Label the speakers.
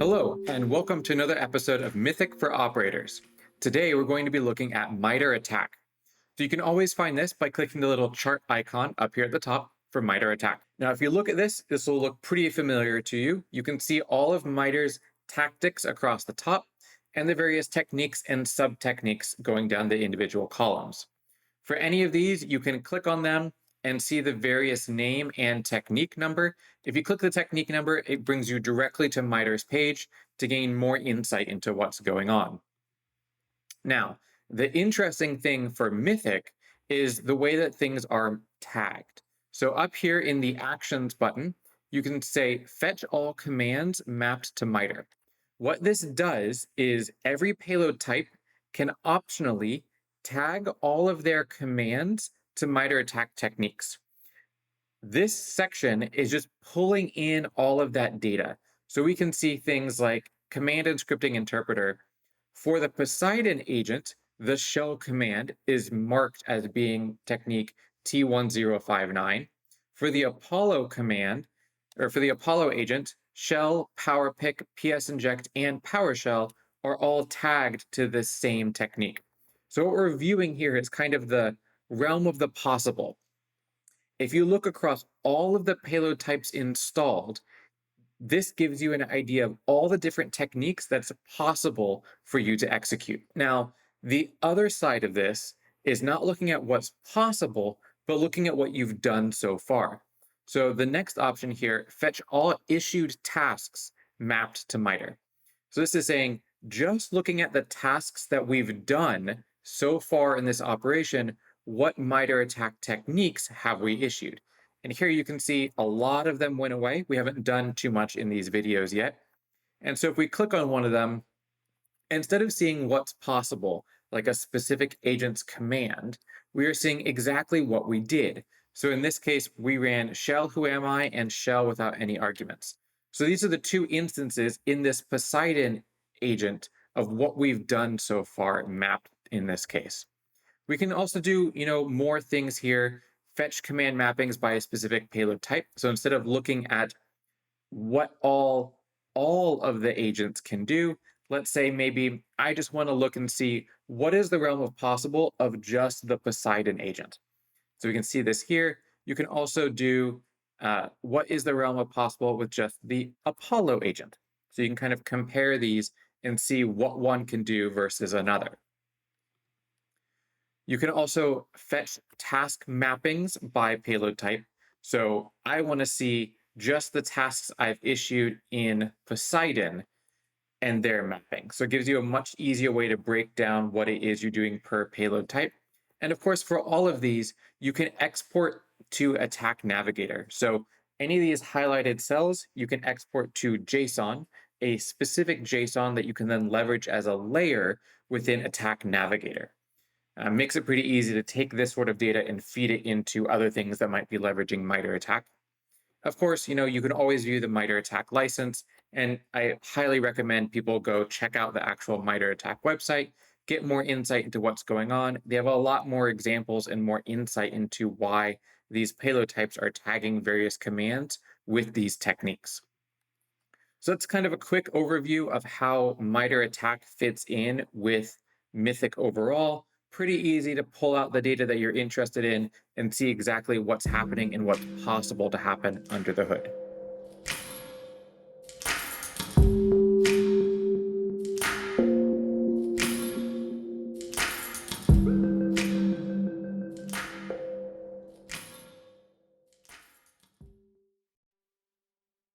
Speaker 1: Hello, and welcome to another episode of Mythic for Operators. Today, we're going to be looking at MITRE ATT&CK. So you can always find this by clicking the little chart icon up here at the top for MITRE ATT&CK. Now, if you look at this, this will look pretty familiar to you. You can see all of MITRE's tactics across the top and the various techniques and sub-techniques going down the individual columns. For any of these, you can click on them and see the various name and technique number. If you click the technique number, it brings you directly to MITRE's page to gain more insight into what's going on. Now, the interesting thing for Mythic is the way that things are tagged. So up here in the Actions button, you can say Fetch all commands mapped to MITRE. What this does is every payload type can optionally tag all of their commands to MITRE ATT&CK techniques. This section is just pulling in all of that data. So we can see things like command and scripting interpreter. For the Poseidon agent, the shell command is marked as being technique T1059. For the Apollo command, or for the Apollo agent, shell, power pick, PS inject, and PowerShell are all tagged to this same technique. So what we're viewing here is kind of the realm of the possible. If you look across all of the payload types installed, this gives you an idea of all the different techniques that's possible for you to execute. Now, the other side of this is not looking at what's possible, but looking at what you've done so far. So the next option here, fetch all issued tasks mapped to MITRE. So this is saying, just looking at the tasks that we've done so far in this operation, what MITRE ATT&CK techniques have we issued? And here you can see a lot of them went away. We haven't done too much in these videos yet. And so if we click on one of them, instead of seeing what's possible, like a specific agent's command, we are seeing exactly what we did. So in this case, we ran shell who am I and shell without any arguments. So these are the two instances in this Poseidon agent of what we've done so far mapped in this case. We can also do, more things here, fetch command mappings by a specific payload type. So instead of looking at what all of the agents can do, let's say maybe I just want to look and see what is the realm of possible of just the Poseidon agent. So we can see this here. You can also do what is the realm of possible with just the Apollo agent. So you can kind of compare these and see what one can do versus another. You can also fetch task mappings by payload type. So I want to see just the tasks I've issued in Poseidon and their mapping. So it gives you a much easier way to break down what it is you're doing per payload type. And of course, for all of these, you can export to Attack Navigator. So any of these highlighted cells, you can export to JSON, a specific JSON that you can then leverage as a layer within Attack Navigator. Makes it pretty easy to take this sort of data and feed it into other things that might be leveraging MITRE ATT&CK. Of course, you can always view the MITRE ATT&CK license, and I highly recommend people go check out the actual MITRE ATT&CK website, get more insight into what's going on. They have a lot more examples and more insight into why these payload types are tagging various commands with these techniques. So that's kind of a quick overview of how MITRE ATT&CK fits in with Mythic overall. Pretty easy to pull out the data that you're interested in and see exactly what's happening and what's possible to happen under the hood.